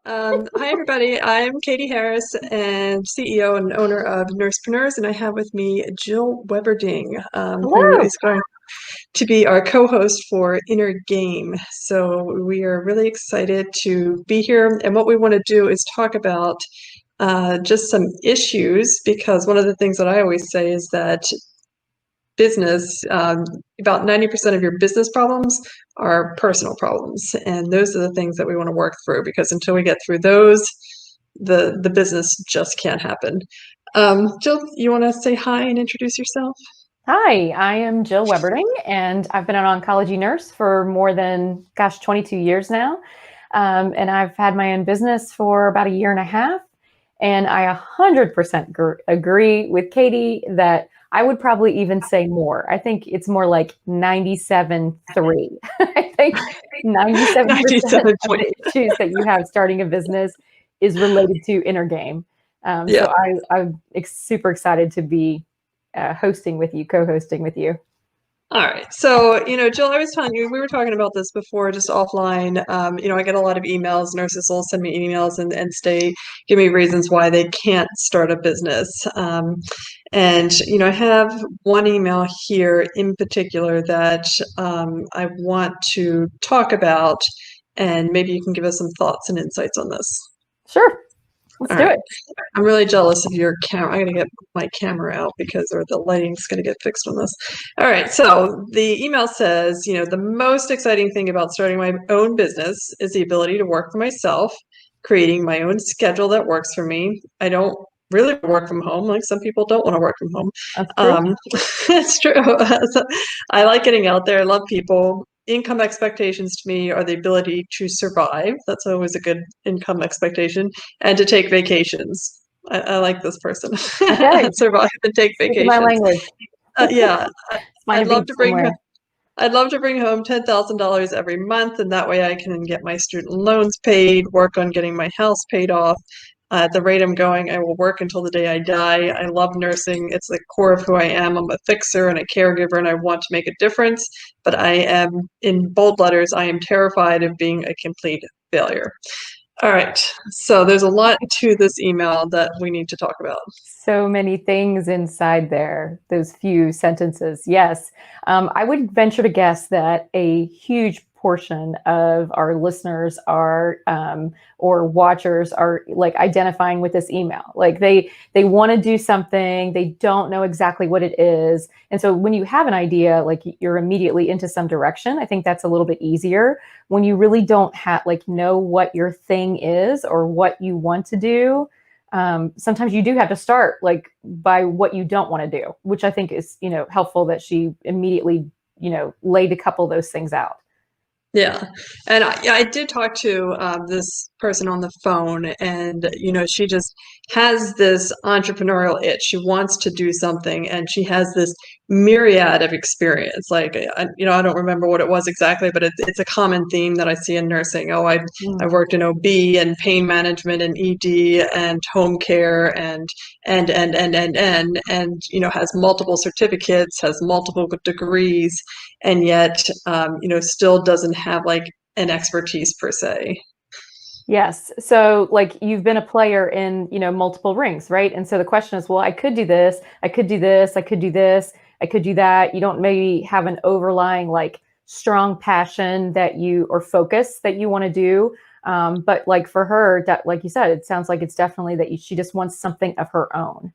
Hi, everybody. I'm Katie Harris, and CEO and owner of Nursepreneurs, and I have with me Jill Weberding, who Hello. is going to be our co-host for Inner Game. So we are really excited to be here, and what we want to do is talk about just some issues, because one of the things that I always say is that business, about 90% of your business problems are personal problems. And those are the things that we want to work through, because until we get through those, the business just can't happen. Jill, you want to say hi and introduce yourself? Hi, I am Jill Weberding, and I've been an oncology nurse for more than, 22 years now. And I've had my own business for about a year and a half. And I 100% agree with Katie that I would probably even say more. I think it's more like 97.3. I think 97% of 97 point. the issues that you have starting a business is related to inner game. Yeah. I'm super excited to be co-hosting with you. All right. So, Jill, I was telling you, we were talking about this before, just offline. I get a lot of emails. Nurses will send me emails and give me reasons why they can't start a business. I have one email here in particular that I want to talk about, and maybe you can give us some thoughts and insights on this. Sure, let's All do right. it. I'm really jealous of your camera. I'm going to get my camera out or the lighting's going to get fixed on this. All right. So the email says, the most exciting thing about starting my own business is the ability to work for myself, creating my own schedule that works for me. I don't really work from home. Like, some people don't want to work from home. That's true. It's true. I like getting out there. I love people. Income expectations to me are the ability to survive. That's always a good income expectation, and to take vacations. I like this person. Okay, Survive and take speaking my vacations. language. Yeah, Find I'd a love beach to bring somewhere. I'd love to bring home $10,000 every month, and that way I can get my student loans paid, work on getting my house paid off. At the rate I'm going, I will work until the day I die. I love nursing. It's the core of who I am. I'm a fixer and a caregiver, and I want to make a difference. But I am, in bold letters, I am terrified of being a complete failure. All right. So there's a lot to this email that we need to talk about. So many things inside there, those few sentences. Yes. I would venture to guess that a huge portion of our listeners are or watchers are like identifying with this email. Like they want to do something, they don't know exactly what it is. And so when you have an idea, like you're immediately into some direction. I think that's a little bit easier. When you really don't have like know what your thing is or what you want to do, sometimes you do have to start like by what you don't want to do, which I think is, helpful that she immediately, laid a couple of those things out. Yeah. And I did talk to this person on the phone, and, she just has this entrepreneurial itch. She wants to do something, and she has this myriad of experience. Like, I don't remember what it was exactly, but it's a common theme that I see in nursing. Oh, I Mm. worked in OB and pain management and ED and home care and has multiple certificates, has multiple degrees, and yet still doesn't have like an expertise per se. Yes. So like you've been a player in, multiple rings, right? And so the question is, well, I could do this, I could do this, I could do this, I could do that. You don't maybe have an overlying like strong passion that you or focus that you want to do. But like for her, that, like you said, it sounds like it's definitely that she just wants something of her own.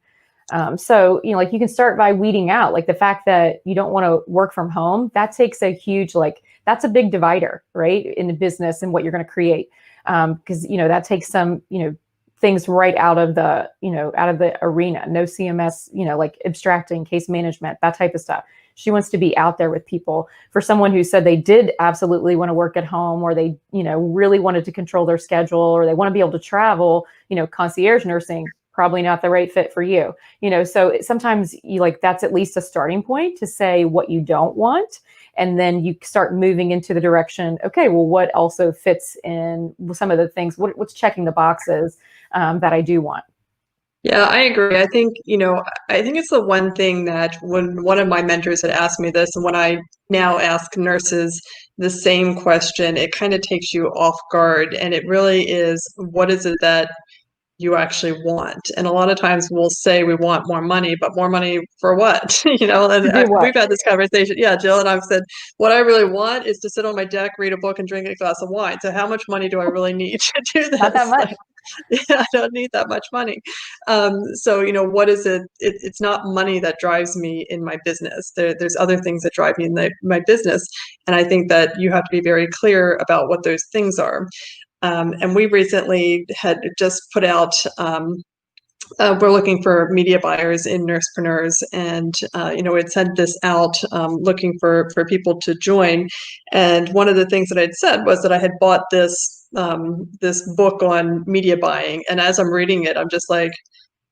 So, like you can start by weeding out like the fact that you don't want to work from home. That takes a huge, like, that's a big divider, right? In the business and what you're going to create. Because, that takes some, things right out of the arena. No CMS, like abstracting, case management, that type of stuff. She wants to be out there with people. For someone who said they did absolutely want to work at home, or they, really wanted to control their schedule, or they want to be able to travel, concierge nursing, probably not the right fit for you. So sometimes you like, that's at least a starting point to say what you don't want. And then you start moving into the direction, okay, well, what also fits in some of the things, what's checking the boxes that I do want. Yeah, I agree. I think, I think it's the one thing that when one of my mentors had asked me this, and when I now ask nurses the same question, it kind of takes you off guard. And it really is, what is it that you actually want? And a lot of times we'll say we want more money, but more money for what? To And do what? we've had this conversation. Yeah, Jill and I've said, what I really want is to sit on my deck, read a book, and drink a glass of wine. So how much money do I really need to do Not that this? much. Like, yeah, I don't need that much money. So, what is it? It's not money that drives me in my business. There's other things that drive me in my business. And I think that you have to be very clear about what those things are. And we recently had just put out, we're looking for media buyers in Nursepreneurs, and it sent this out, looking for people to join. And one of the things that I'd said was that I had bought this book on media buying, and as I'm reading it, I'm just like,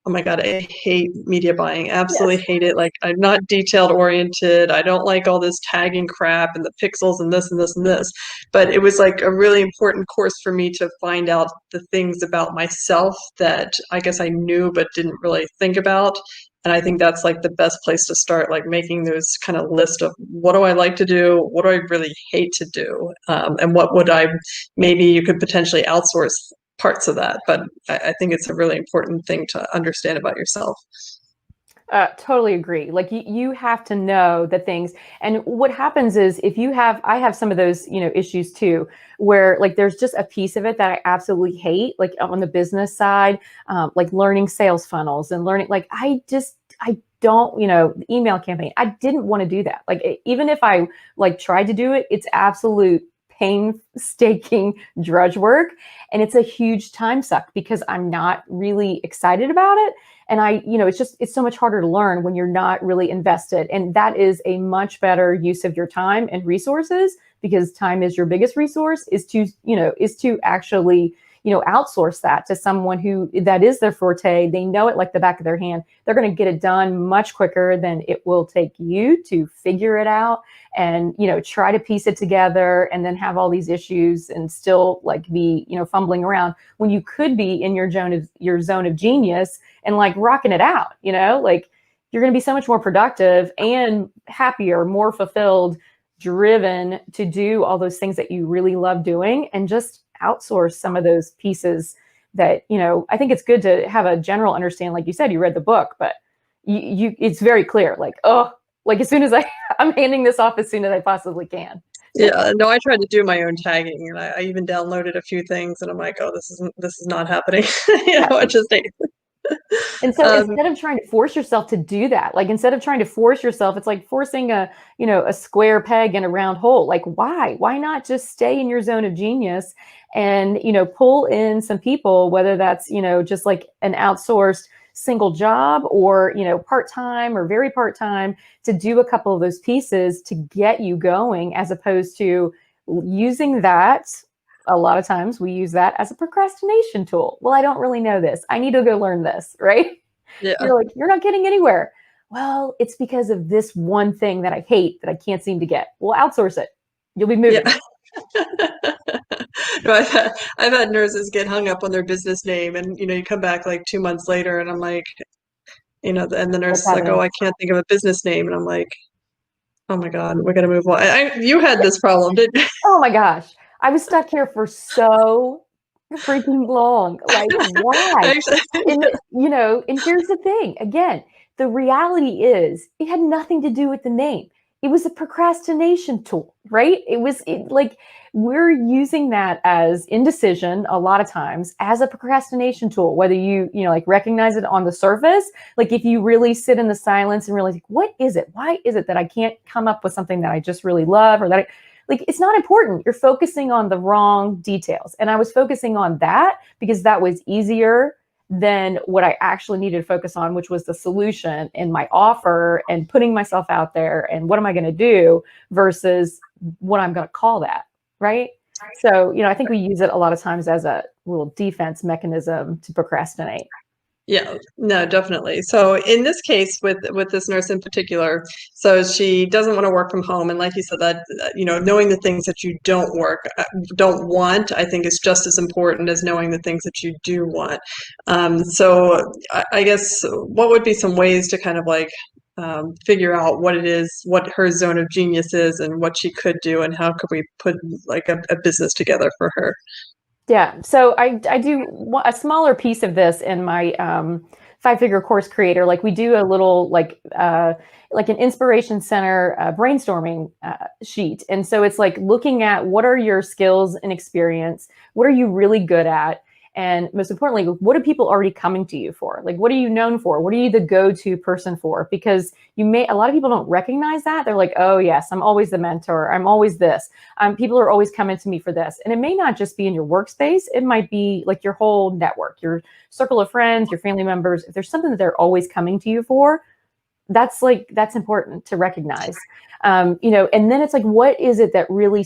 oh my God, I hate media buying. Absolutely Yes. hate it. Like, I'm not detailed oriented. I don't like all this tagging crap and the pixels and this and this and this. But it was like a really important course for me to find out the things about myself that I guess I knew but didn't really think about. And I think that's like the best place to start, like making those kind of list of what do I like to do? What do I really hate to do? And what would maybe you could potentially outsource parts of that, but I think it's a really important thing to understand about yourself. Totally agree. Like you have to know the things. And what happens is if you have, I have some of those, issues too, where like there's just a piece of it that I absolutely hate, like on the business side, like learning sales funnels and learning, like I don't, email campaign. I didn't want to do that. Like even if I like tried to do it, it's absolute painstaking drudge work. And it's a huge time suck because I'm not really excited about it. And it's so much harder to learn when you're not really invested. And that is a much better use of your time and resources, because time is your biggest resource, is to actually, outsource that to someone who that is their forte. They know it like the back of their hand. They're going to get it done much quicker than it will take you to figure it out and, try to piece it together and then have all these issues and still like be, fumbling around when you could be in your zone of genius and like rocking it out, like you're going to be so much more productive and happier, more fulfilled, driven to do all those things that you really love doing, and just outsource some of those pieces that, I think it's good to have a general understanding. Like you said, you read the book, but it's very clear, like, oh, like as soon as I'm handing this off as soon as I possibly can. Yeah, no, I tried to do my own tagging, and I even downloaded a few things, and I'm like, oh, this is not happening. Yeah. It just ain't. And so Um, instead of trying to force yourself to do that, like instead of trying to force yourself, it's like forcing a square peg in a round hole. Like why not just stay in your zone of genius and, pull in some people, whether that's, just like an outsourced single job or, part-time or very part-time, to do a couple of those pieces to get you going, as opposed to using that. A lot of times we use that as a procrastination tool. Well, I don't really know this. I need to go learn this, right? yeah, You're like, you're not getting anywhere. Well, it's because of this one thing that I hate that I can't seem to get. Well, outsource it. You'll be moving. yeah. No, I've had nurses get hung up on their business name, and you come back like 2 months later, and I'm like, and the nurse What's is like, oh, happening? I can't think of a business name, and I'm like, oh my God, we're gonna move on. You had this problem, didn't you? Oh my gosh. I was stuck here for so freaking long. Like, why? Actually, And here's the thing. Again, the reality is it had nothing to do with the name. It was a procrastination tool, right? Like we're using that as indecision a lot of times as a procrastination tool, whether like recognize it on the surface. Like if you really sit in the silence and really think, what is it? Why is it that I can't come up with something that I just really love, or that like it's not important. You're focusing on the wrong details. And I was focusing on that because that was easier than what I actually needed to focus on, which was the solution and my offer and putting myself out there and what am I going to do versus what I'm going to call that, right? So, I think we use it a lot of times as a little defense mechanism to procrastinate. Yeah, no, definitely. So in this case, with this nurse in particular, so she doesn't want to work from home, and like you said, that knowing the things that you don't want, I think is just as important as knowing the things that you do want. So I guess what would be some ways to kind of like figure out what it is, what her zone of genius is, and what she could do, and how could we put like a business together for her? Yeah. So I do a smaller piece of this in my five-figure course creator. Like we do a little like an inspiration center brainstorming sheet. And so it's like looking at what are your skills and experience? What are you really good at? And most importantly, what are people already coming to you for? Like, what are you known for? What are you the go-to person for? Because a lot of people don't recognize that. They're like, oh yes, I'm always the mentor. I'm always this. People are always coming to me for this. And it may not just be in your workspace. It might be like your whole network, your circle of friends, your family members. If there's something that they're always coming to you for, that's important to recognize. And then it's like, what is it that really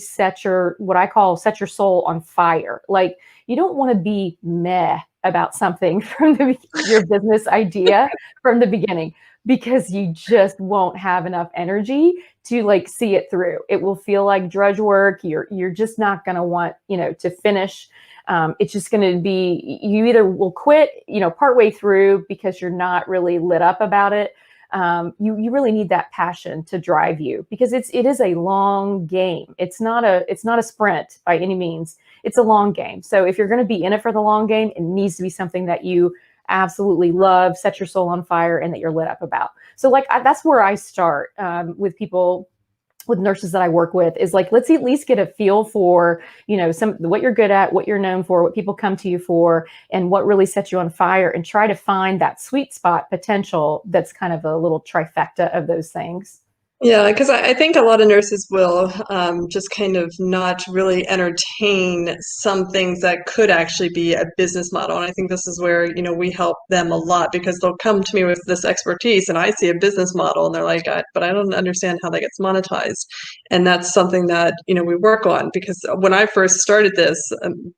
what I call set your soul on fire? Like, you don't want to be meh about something from your business idea from the beginning, because you just won't have enough energy to like see it through. It will feel like drudge work. You're just not going to want, to finish. It's just going to be, you either will quit, partway through because you're not really lit up about it. You really need that passion to drive you, because it is a long game. It's not a sprint by any means. It's a long game. So if you're going to be in it for the long game, it needs to be something that you absolutely love, set your soul on fire, and that you're lit up about. So that's where I start with people, with nurses that I work with, is like, let's at least get a feel for, what you're good at, what you're known for, what people come to you for, and what really sets you on fire, and try to find that sweet spot potential that's kind of a little trifecta of those things. Yeah, because I think a lot of nurses will just kind of not really entertain some things that could actually be a business model. And I think this is where, we help them a lot, because they'll come to me with this expertise and I see a business model and they're like, but I don't understand how that gets monetized. And that's something that, we work on, because when I first started this,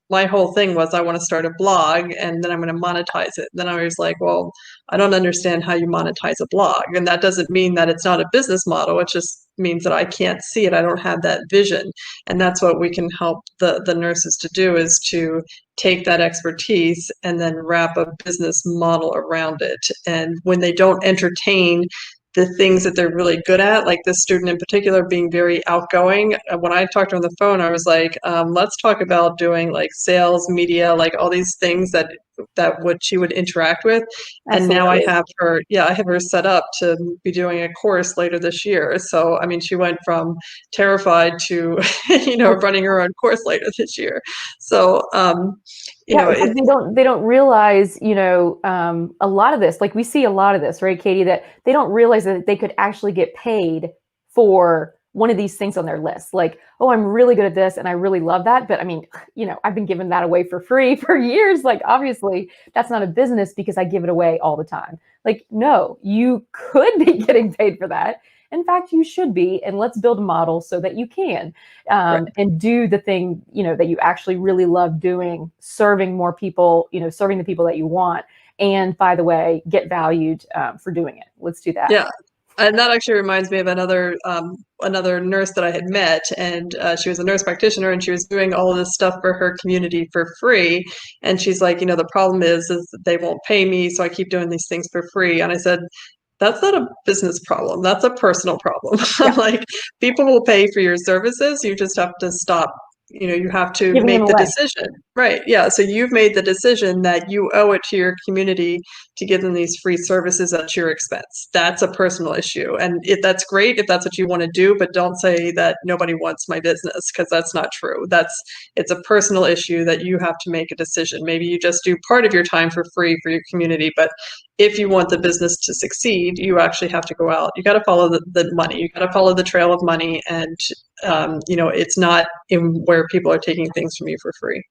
my whole thing was I want to start a blog and then I'm going to monetize it. Then I was like, well, I don't understand how you monetize a blog. And that doesn't mean that it's not a business model. It just means that I can't see it. I don't have that vision. And that's what we can help the nurses to do, is to take that expertise and then wrap a business model around it. And when they don't entertain the things that they're really good at, like this student in particular being very outgoing. When I talked to her on the phone, I was like, let's talk about doing like sales, media, like all these things that she would interact with. And now I Absolutely. have her set up to be doing a course later this year. So, I mean, she went from terrified to, running her own course later this year. So, Yeah, because they don't realize, a lot of this, like we see a lot of this, right, Katie, that they don't realize that they could actually get paid for one of these things on their list. Like, oh, I'm really good at this and I really love that. But I mean, I've been giving that away for free for years. Like, obviously that's not a business because I give it away all the time. Like, no, you could be getting paid for that. In fact, you should be, and let's build a model so that you can, and do the thing, that you actually really love doing, serving more people, serving the people that you want. And by the way, get valued for doing it. Let's do that. Yeah. And that actually reminds me of another nurse that I had met, and she was a nurse practitioner, and she was doing all of this stuff for her community for free. And she's like, the problem is that they won't pay me, so I keep doing these things for free. And I said, that's not a business problem. That's a personal problem. Yeah. Like, people will pay for your services. You just have to stop. You have to Giving them make the away. decision. Right. Yeah. So you've made the decision that you owe it to your community to give them these free services at your expense. That's a personal issue. And that's great if that's what you want to do, but don't say that nobody wants my business, because that's not true. It's a personal issue that you have to make a decision. Maybe you just do part of your time for free for your community, but if you want the business to succeed, you actually have to go out. You got to follow the money. You got to follow the trail of money. And, it's not in where people are taking things from you for free.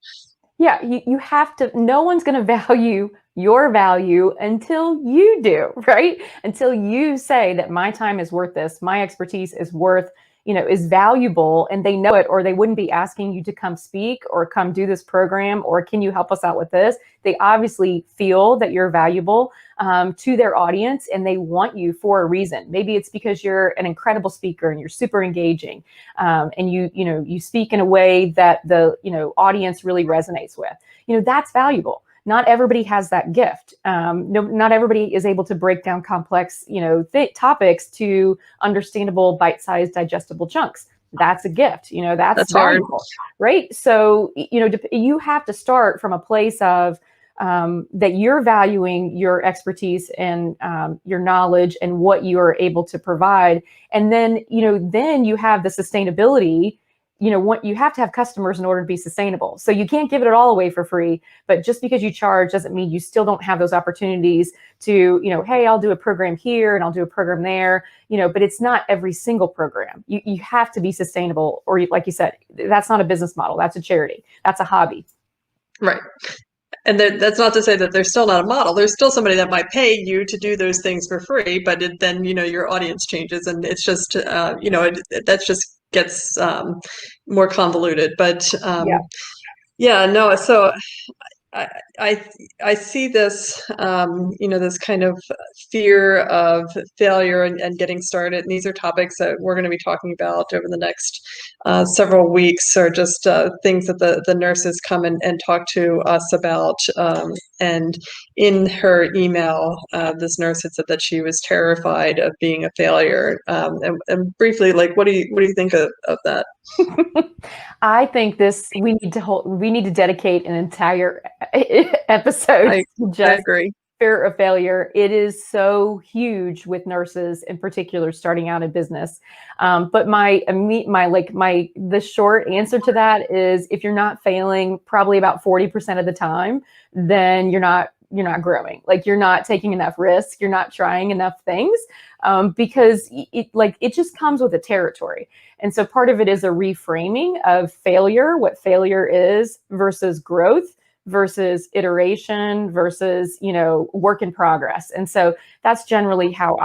Yeah, you have to, no one's going to value your value until you do, right? Until you say that my time is worth this, my expertise is worth, is valuable and they know it, or they wouldn't be asking you to come speak or come do this program, or can you help us out with this? They obviously feel that you're valuable to their audience, and they want you for a reason. Maybe it's because you're an incredible speaker and you're super engaging, and you speak in a way that the audience really resonates with. That's valuable. Not everybody has that gift. Not everybody is able to break down complex, topics to understandable, bite-sized, digestible chunks. That's a gift. That's valuable, hard. Right? So, you have to start from a place of that you're valuing your expertise and your knowledge and what you are able to provide, and then you have the sustainability. What you have to have customers in order to be sustainable. So you can't give it all away for free, but just because you charge doesn't mean you still don't have those opportunities to, hey, I'll do a program here and I'll do a program there, but it's not every single program. You have to be sustainable, or like you said, that's not a business model. That's a charity. That's a hobby. Right. And that's not to say that there's still not a model. There's still somebody that might pay you to do those things for free, but then, your audience changes, and it's just, that just gets more convoluted. But no, so I see this, this kind of fear of failure and getting started. And these are topics that we're going to be talking about over the next several weeks, or just things that the nurses come and talk to us about. And in her email, this nurse had said that she was terrified of being a failure. And briefly, what do you think of that? I think we need to dedicate an entire episode to just fear of failure. It is so huge with nurses in particular starting out in business. But the short answer to that is, if you're not failing probably about 40% of the time, then you're not growing. You're not taking enough risk. You're not trying enough things, because it just comes with the territory. And so part of it is a reframing of failure, what failure is versus growth versus iteration versus, work in progress. And so that's generally how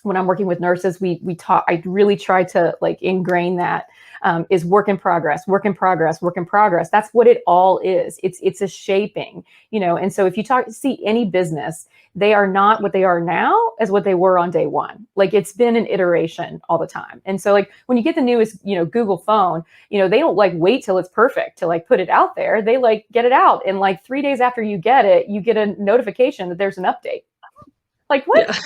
when I'm working with nurses, I really try to ingrain that, is work in progress, work in progress, work in progress. That's what it all is. It's a shaping, and so if you see any business, they are not what they are now as what they were on day one. It's been an iteration all the time. And so when you get the newest, Google phone, they don't wait till it's perfect to put it out there. They get it out. And 3 days after you get it, you get a notification that there's an update. What? Yeah.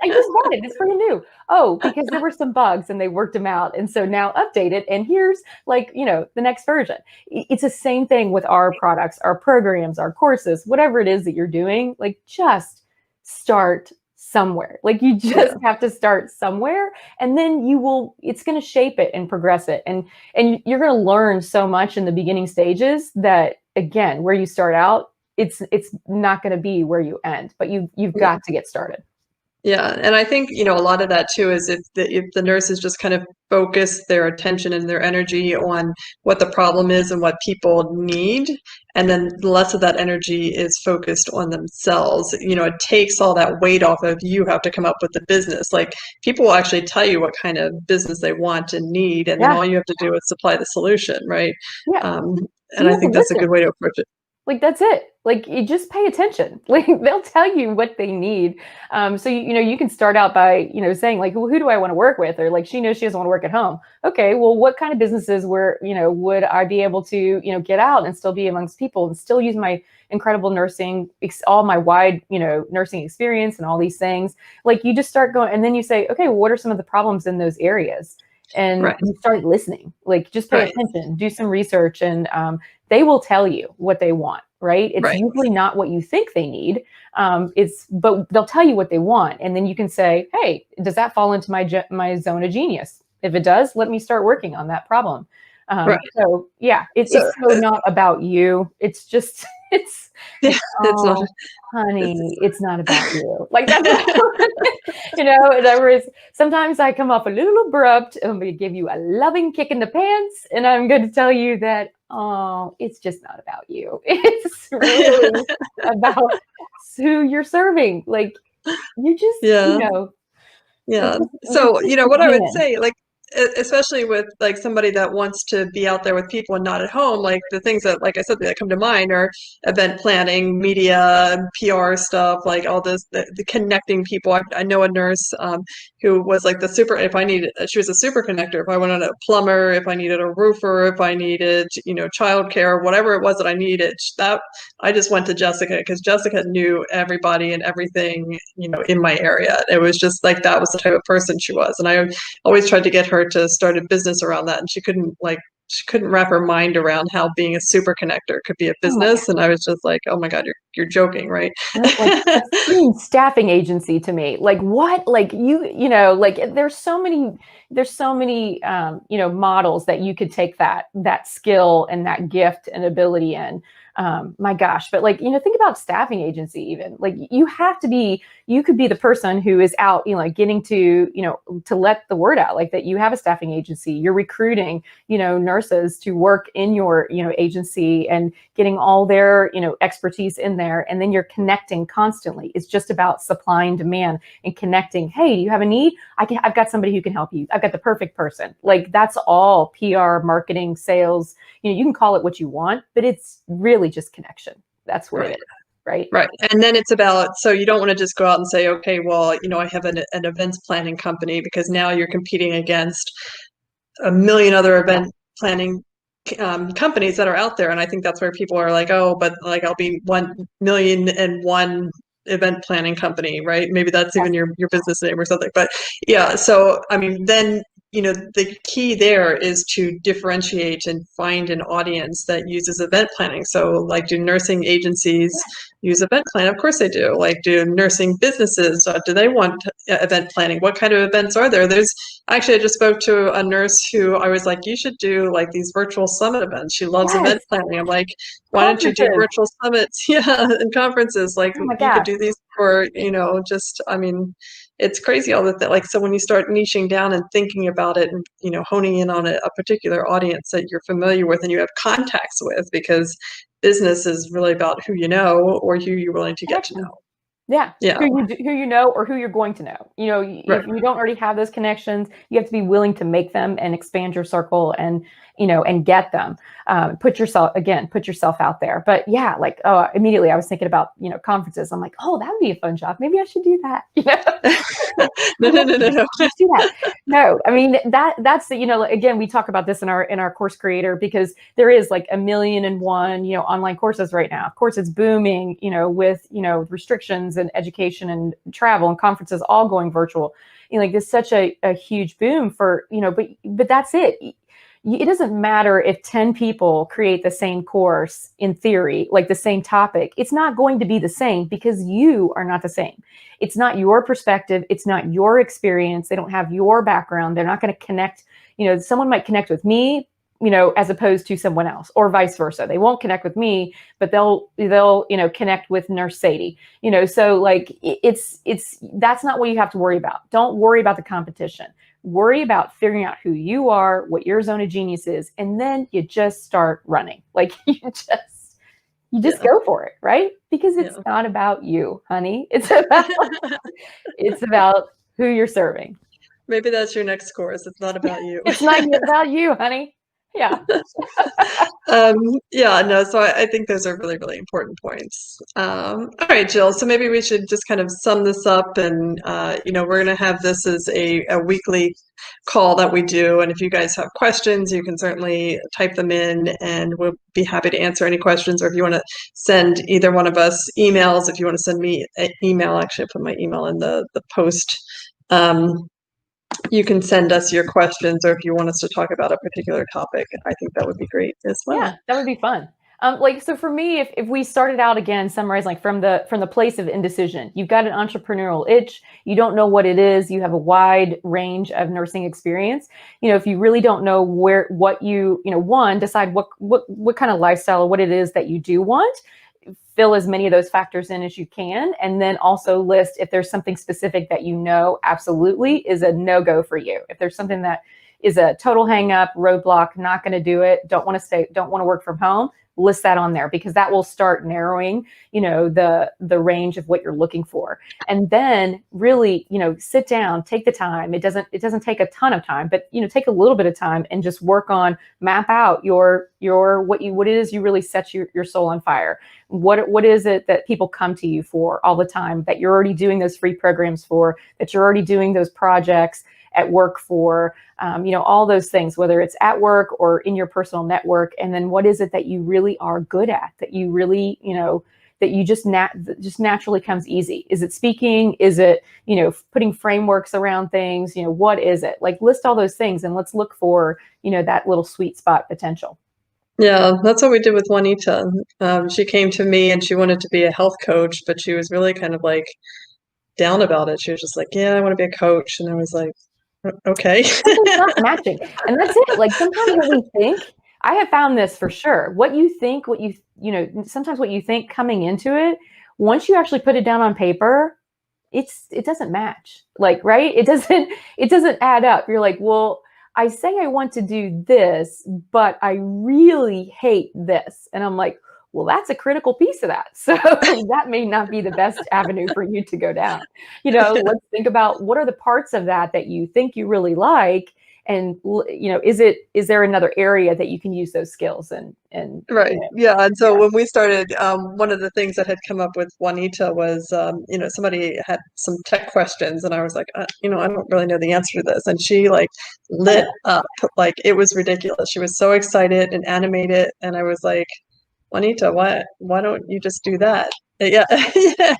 I just bought it. It's pretty new. Oh, because there were some bugs and they worked them out. And so now update it. And here's the next version. It's the same thing with our products, our programs, our courses, whatever it is that you're doing, just start somewhere. You just have to start somewhere, and then it's going to shape it and progress it. And you're going to learn so much in the beginning stages that, again, where you start out, it's not going to be where you end, but you've got to get started. Yeah, and I think, a lot of that too is if the nurses just kind of focus their attention and their energy on what the problem is and what people need, and then less of that energy is focused on themselves. It takes all that weight off of you have to come up with the business. People will actually tell you what kind of business they want and need, and then all you have to do is supply the solution, right? Yeah. And I think that's a good way to approach it. That's it. You just pay attention. They'll tell you what they need. So, you can start out by, saying well, who do I want to work with? Or she knows she doesn't want to work at home. Okay, well, what kind of businesses would I be able to, get out and still be amongst people and still use my incredible nursing, all my wide, nursing experience and all these things. You just start going, and then you say, okay, well, what are some of the problems in those areas? And you start listening, just pay attention, do some research, and they will tell you what they want, right? It's usually not what you think they need. But they'll tell you what they want. And then you can say, hey, does that fall into my zone of genius? If it does, let me start working on that problem. So yeah, it's so not about you. It's just, it's not, honey, it's not about you. That's, in other words, sometimes I come off a little abrupt. I'm going to give you a loving kick in the pants. And I'm going to tell you that, it's just not about you. It's really about who you're serving. You just, Yeah. So, what I would say, especially with like somebody that wants to be out there with people and not at home, like the things that, like I said, that come to mind are event planning, media, PR stuff, like all this, the connecting people. I know a nurse who was like if I needed, she was a super connector. If I wanted a plumber, if I needed a roofer, if I needed, childcare, whatever it was that I needed, that I just went to Jessica because Jessica knew everybody and everything, in my area. It was just like, that was the type of person she was. And I always tried to get her to start a business around that, and she couldn't wrap her mind around how being a super connector could be a Oh my God. business. And I was just like, oh my God, you're joking, right? Like that screams staffing agency to me. Like what? Like like there's so many models that you could take that skill and that gift and ability in. My gosh, but like, think about staffing agency. Even like you could be the person who is out, getting to, to let the word out, like that you have a staffing agency, you're recruiting, nurses to work in your, agency and getting all their, expertise in there. And then you're connecting constantly. It's just about supply and demand and connecting. Hey, do you have a need? I've got somebody who can help you. I've got the perfect person. Like that's all PR, marketing, sales. You can call it what you want, but it's really just connection. That's what it is, right? Right. And then it's about, so you don't want to just go out and say, okay, well, I have an events planning company, because now you're competing against a million other event planning companies that are out there. And I think that's where people are like, oh, but like I'll be 1,000,001 event planning company, right? Maybe that's even your business name or something. But yeah, so I mean, then the key there is to differentiate and find an audience that uses event planning. So like, do nursing agencies use event planning? Of course they do. Like, do nursing businesses, do they want event planning? What kind of events are there? I just spoke to a nurse who I was like, you should do like these virtual summit events. She loves event planning. I'm like, why don't you do virtual summits? Yeah, and conferences. Like, Oh my you could gosh. do these for, I mean, it's crazy all that. Like, so when you start niching down and thinking about it and, honing in on a particular audience that you're familiar with and you have contacts with, because business is really about who you know or who you're willing to get to know. Yeah. Yeah. Who you know or who you're going to know. If you don't already have those connections, you have to be willing to make them and expand your circle and, and get them. Put yourself out there. But yeah, like, immediately I was thinking about, conferences. I'm like, oh, that would be a fun job. Maybe I should do that. No. Let's do that. No, I mean, that's, again, we talk about this in our course creator, because there is like 1,000,001, online courses right now. Of course, it's booming, with, restrictions and education and travel and conferences all going virtual. Like there's such a huge boom for, but that's it. It doesn't matter if 10 people create the same course in theory, like the same topic. It's not going to be the same because you are not the same. It's not your perspective. It's not your experience. They don't have your background. They're not going to connect. Someone might connect with me, as opposed to someone else, or vice versa. They won't connect with me, but they'll connect with Nurse Sadie. So like that's not what you have to worry about. Don't worry about the competition. Worry about figuring out who you are, what your zone of genius is, and then you just start running. Like you just go for it, right? Because it's not about you, honey. It's about who you're serving. Maybe that's your next course. It's not about you. It's not about you, honey. Yeah. So I think those are really, really important points. All right, Jill. So maybe we should just kind of sum this up, and we're going to have this as a weekly call that we do. And if you guys have questions, you can certainly type them in, and we'll be happy to answer any questions. Or if you want to send either one of us emails, if you want to send me an email, actually, I put my email in the post. You can send us your questions, or if you want us to talk about a particular topic, I think that would be great as well. Yeah, that would be fun. So for me, if we started out again, summarize like from the place of indecision, you've got an entrepreneurial itch, you don't know what it is, you have a wide range of nursing experience. If you really don't know decide what kind of lifestyle or what it is that you do want. Fill as many of those factors in as you can, and then also list if there's something specific that absolutely is a no-go for you. If there's something that is a total hang up, roadblock, not going to do it, don't want to stay, don't want to work from home, list that on there, because that will start narrowing, the range of what you're looking for. And then really, sit down, take the time. It doesn't take a ton of time, but take a little bit of time and just work on, map out your what it is you really set your soul on fire. What is it that people come to you for all the time, that you're already doing those free programs for, that you're already doing those projects at work for, all those things, whether it's at work or in your personal network. And then what is it that you really are good at, that you really, that you just naturally comes easy? Is it speaking? Is it, putting frameworks around things? What is it? Like, list all those things and let's look for, that little sweet spot potential. Yeah, that's what we did with Juanita. She came to me and she wanted to be a health coach, but she was really kind of like down about it. She was just like, yeah, I want to be a coach. And I was like, okay. Something's not matching. And that's it. Like, sometimes what we think, I have found this for sure. What you think, sometimes what you think coming into it, once you actually put it down on paper, it doesn't match. Like, right? It doesn't add up. You're like, well, I say I want to do this, but I really hate this. And I'm like, well, that's a critical piece of that. So that may not be the best avenue for you to go down. Let's think about, what are the parts of that you think you really like? And, is there another area that you can use those skills and Right. Yeah. And so when we started, one of the things that had come up with Juanita was, somebody had some tech questions and I was like, I don't really know the answer to this. And she like lit up, like it was ridiculous. She was so excited and animated. And I was like, Juanita, why don't you just do that? Yeah. Yeah.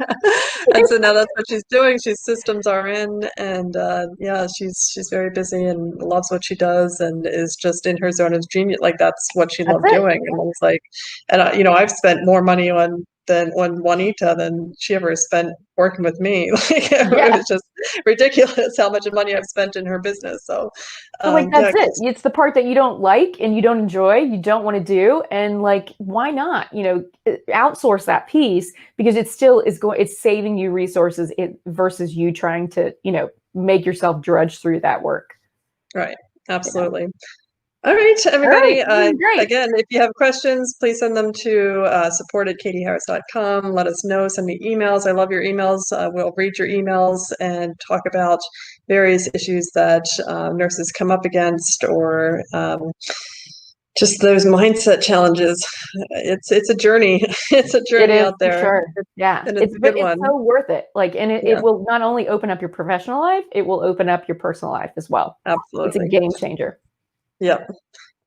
And so now that's what she's doing. She's systems RN and yeah, she's very busy and loves what she does and is just in her zone of genius. Like that's what she loved doing. And I was like, and I've spent more money on Juanita than she ever spent working with me. Like it was just ridiculous how much money I've spent in her business. So that's it. It's the part that you don't like and you don't enjoy, you don't want to do. And like, why not, outsource that piece, because it still it's saving you resources versus you trying to, make yourself drudge through that work. Right. Absolutely. All right, everybody. All right, great. Again, if you have questions, please send them to support@katieharris.com. Let us know. Send me emails. I love your emails. We'll read your emails and talk about various issues that nurses come up against, or just those mindset challenges. It's a journey. It's a journey out there. Sure. Yeah, and it's a good one. It's so worth it. Like, and it will not only open up your professional life, it will open up your personal life as well. Absolutely, it's a game changer. Yep.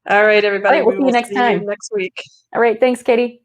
All right, everybody. All right, we'll see you next time. Next week. All right. Thanks, Katie.